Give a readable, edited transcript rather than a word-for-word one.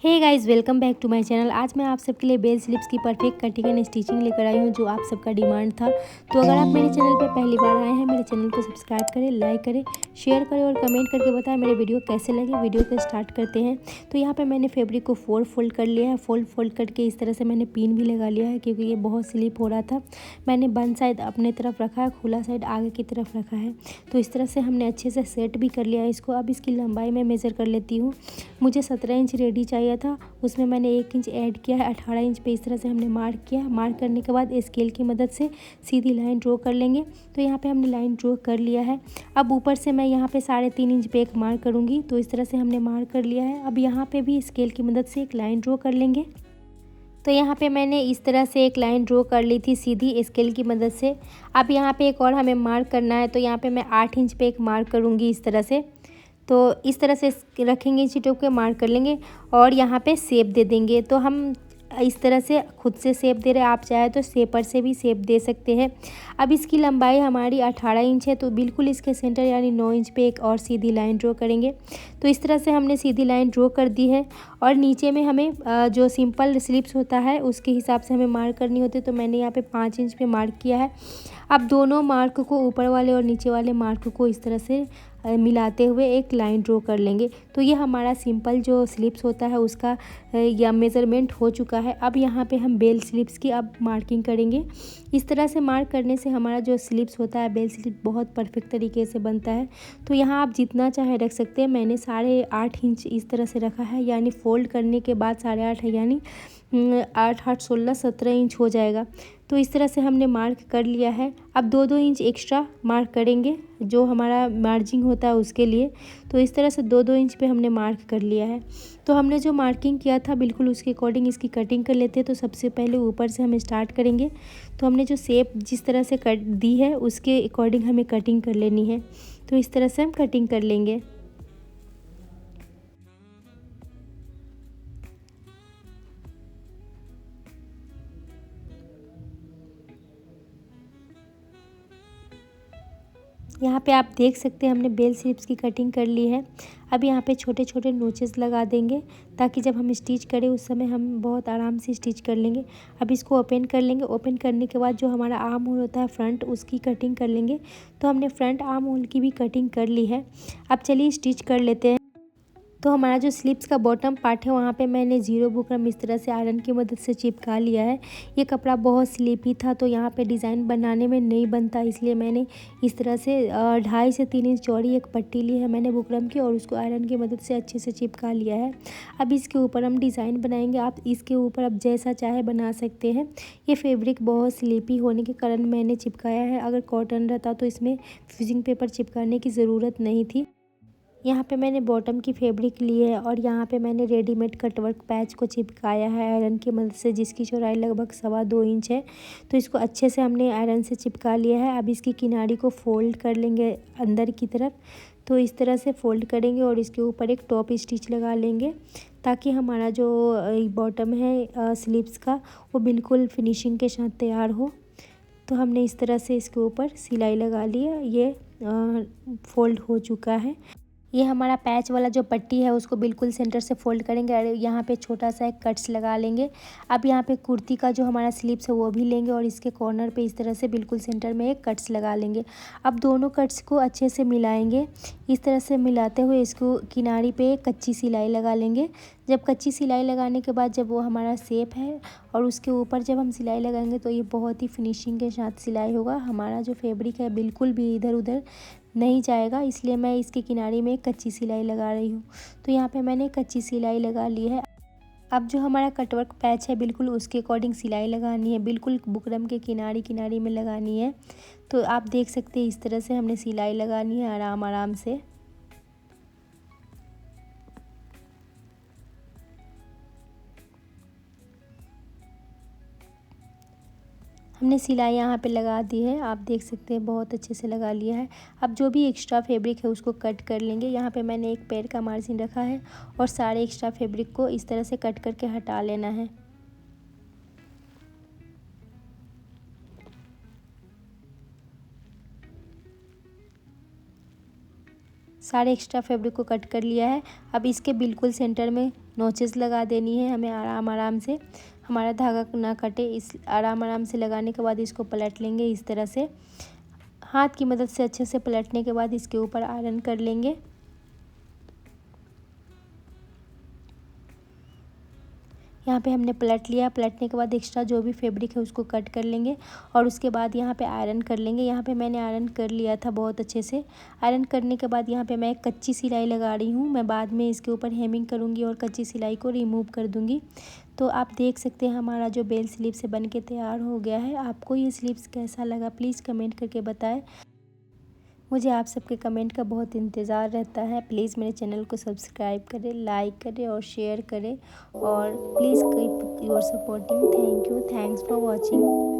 Hey guys, welcome back to my channel. आज मैं आप सबके लिए बेल स्लीव्स की परफेक्ट कटिंग एंड स्टिचिंग लेकर आई हूँ, जो आप सबका डिमांड था। तो अगर आप मेरे चैनल पे पहली बार आए हैं, मेरे चैनल को सब्सक्राइब करें, लाइक करें, शेयर करें और कमेंट करके बताएं मेरे वीडियो कैसे लगे। वीडियो को स्टार्ट करते हैं। तो यहाँ पे मैंने फैब्रिक को फोल्ड कर लिया है। फोल्ड करके इस तरह से मैंने पिन भी लगा लिया है, क्योंकि ये बहुत स्लिप हो रहा था। मैंने बंद साइड अपने तरफ रखा है, खुला साइड आगे की तरफ रखा है। तो इस तरह से हमने अच्छे से सेट भी कर लिया है इसको। अब इसकी लंबाई मैं मेज़र कर लेती हूँ। मुझे 17 इंच रेडी चाहिए था, उसमें मैंने 1 इंच ऐड किया है। 18 इंच पे इस तरह से हमने मार्क किया। मार्क करने के बाद स्केल की मदद से सीधी लाइन ड्रॉ कर लेंगे। तो यहाँ पे हमने लाइन ड्रॉ कर लिया है। अब ऊपर से मैं यहाँ पे 3.5 इंच पे एक मार्क करूँगी। तो इस तरह से हमने मार्क कर लिया है। अब यहाँ पे भी स्केल की मदद से एक लाइन ड्रॉ कर लेंगे। तो यहाँ पे मैंने इस तरह से एक लाइन ड्रॉ कर ली थी सीधी स्केल की मदद से। अब यहाँ पे एक और हमें मार्क करना है। तो यहाँ पे मैं 8 इंच पे एक मार्क करूँगी इस तरह से। तो इस तरह से रखेंगे, चीटों के मार्क कर लेंगे और यहाँ पे शेप दे देंगे। तो हम इस तरह से खुद से शेप दे रहे हैं, आप चाहे तो शेपर से भी शेप दे सकते हैं। अब इसकी लंबाई हमारी 18 इंच है, तो बिल्कुल इसके सेंटर यानी 9 इंच पे एक और सीधी लाइन ड्रॉ करेंगे। तो इस तरह से हमने सीधी लाइन ड्रॉ कर दी है। और नीचे में हमें जो सिंपल स्लिप्स होता है उसके हिसाब से हमें मार्क करनी होती है। तो मैंने यहाँ पे 5 इंच पे मार्क किया है। अब दोनों मार्क को, ऊपर वाले और नीचे वाले मार्क को इस तरह से मिलाते हुए एक लाइन ड्रॉ कर लेंगे। तो ये हमारा सिंपल जो स्लिप्स होता है उसका या मेज़रमेंट हो चुका है। अब यहाँ पे हम बेल स्लिप्स की अब मार्किंग करेंगे। इस तरह से मार्क करने से हमारा जो स्लिप्स होता है, बेल स्लिप, बहुत परफेक्ट तरीके से बनता है। तो यहाँ आप जितना चाहे रख सकते हैं। मैंने 8.5 इंच इस तरह से रखा है, यानी फोल्ड करने के बाद 8.5 है, यानी 8 8 16 17 इंच हो जाएगा। तो इस तरह से हमने मार्क कर लिया है। अब 2-2 इंच एक्स्ट्रा मार्क करेंगे, जो हमारा मार्जिंग होता है उसके लिए। तो इस तरह से 2-2 इंच पे हमने मार्क कर लिया है। तो हमने जो मार्किंग किया था बिल्कुल उसके अकॉर्डिंग इसकी कटिंग कर लेते हैं। तो सबसे पहले ऊपर से हम स्टार्ट करेंगे। तो हमने जो शेप जिस तरह से कट दी है उसके अकॉर्डिंग हमें कटिंग कर लेनी है। तो इस तरह से हम कटिंग कर लेंगे। यहाँ पे आप देख सकते हैं हमने बेल स्लिप्स की कटिंग कर ली है। अब यहाँ पे छोटे छोटे नोचेस लगा देंगे, ताकि जब हम स्टिच करें उस समय हम बहुत आराम से स्टिच कर लेंगे। अब इसको ओपन कर लेंगे। ओपन करने के बाद जो हमारा आर्म होल होता है फ्रंट, उसकी कटिंग कर लेंगे। तो हमने फ्रंट आर्म होल की भी कटिंग कर ली है। अब चलिए स्टिच कर लेते हैं। तो हमारा जो स्लीव्स का बॉटम पार्ट है वहाँ पे मैंने जीरो बुकरम इस तरह से आयरन की मदद से चिपका लिया है। ये कपड़ा बहुत स्लीपी था, तो यहाँ पे डिज़ाइन बनाने में नहीं बनता, इसलिए मैंने इस तरह से 2.5 से 3 इंच चौड़ी एक पट्टी ली है मैंने बुकरम की, और उसको आयरन की मदद से अच्छे से चिपका लिया है। अब इसके ऊपर हम डिज़ाइन बनाएंगे। आप इसके ऊपर अब जैसा चाहे बना सकते हैं। ये फैब्रिक बहुत स्लीपी होने के कारण मैंने चिपकाया है। अगर कॉटन रहता तो इसमें फ्यूजिंग पेपर चिपकाने की ज़रूरत नहीं थी। यहाँ पे मैंने बॉटम की फैब्रिक ली है और यहाँ पे मैंने रेडीमेड कटवर्क पैच को चिपकाया है आयरन की मदद से, जिसकी चौड़ाई लगभग 2.25 इंच है। तो इसको अच्छे से हमने आयरन से चिपका लिया है। अब इसकी किनारी को फोल्ड कर लेंगे अंदर की तरफ। तो इस तरह से फोल्ड करेंगे और इसके ऊपर एक टॉप स्टिच लगा लेंगे, ताकि हमारा जो बॉटम है स्लीव्स का, वो बिल्कुल फिनिशिंग के साथ तैयार हो। तो हमने इस तरह से इसके ऊपर सिलाई लगा ली है। ये फोल्ड हो चुका है। ये हमारा पैच वाला जो पट्टी है उसको बिल्कुल सेंटर से फोल्ड करेंगे और यहाँ पे छोटा सा एक कट्स लगा लेंगे। अब यहाँ पे कुर्ती का जो हमारा स्लीव्स है वो भी लेंगे और इसके कॉर्नर पे इस तरह से बिल्कुल सेंटर में एक कट्स लगा लेंगे। अब दोनों कट्स को अच्छे से मिलाएंगे। इस तरह से मिलाते हुए इसको किनारी पे कच्ची सिलाई लगा लेंगे। जब कच्ची सिलाई लगाने के बाद जब वो हमारा शेप है और उसके ऊपर जब हम सिलाई लगाएंगे, तो ये बहुत ही फिनिशिंग के साथ सिलाई होगा। हमारा जो फैब्रिक है बिल्कुल भी इधर उधर नहीं जाएगा, इसलिए मैं इसके किनारे में कच्ची सिलाई लगा रही हूँ। तो यहाँ पे मैंने कच्ची सिलाई लगा ली है। अब जो हमारा कटवर्क पैच है बिल्कुल उसके अकॉर्डिंग सिलाई लगानी है, बिल्कुल बुकरम के किनारे किनारे में लगानी है। तो आप देख सकते हैं इस तरह से हमने सिलाई लगानी है आराम आराम से। हमने सिलाई यहाँ पे लगा दी है, आप देख सकते हैं बहुत अच्छे से लगा लिया है। अब जो भी एक्स्ट्रा फैब्रिक है उसको कट कर लेंगे। यहाँ पे मैंने एक पैर का मार्जिन रखा है और सारे एक्स्ट्रा फैब्रिक को इस तरह से कट करके हटा लेना है। सारे एक्स्ट्रा फैब्रिक को कट कर लिया है। अब इसके बिल्कुल सेंटर में नोचेस लगा देनी है हमें, आराम आराम से, हमारा धागा ना कटे। इस आराम आराम से लगाने के बाद इसको पलट लेंगे इस तरह से। हाथ की मदद से अच्छे से पलटने के बाद इसके ऊपर आयरन कर लेंगे। यहाँ पे हमने पलट लिया। पलटने के बाद एक्स्ट्रा जो भी फैब्रिक है उसको कट कर लेंगे और उसके बाद यहाँ पे आयरन कर लेंगे। यहाँ पे मैंने आयरन कर लिया था बहुत अच्छे से। आयरन करने के बाद यहाँ पे मैं कच्ची सिलाई लगा रही हूँ। मैं बाद में इसके ऊपर हेमिंग करूँगी और कच्ची सिलाई को रिमूव कर दूँगी। तो आप देख सकते हैं हमारा जो बेल स्लीव से बन के तैयार हो गया है। आपको ये स्लीव्स कैसा लगा प्लीज़ कमेंट करके बताएं। मुझे आप सबके कमेंट का बहुत इंतज़ार रहता है। प्लीज़ मेरे चैनल को सब्सक्राइब करें, लाइक करें और शेयर करें और please keep your supporting. Thank you, thanks for watching.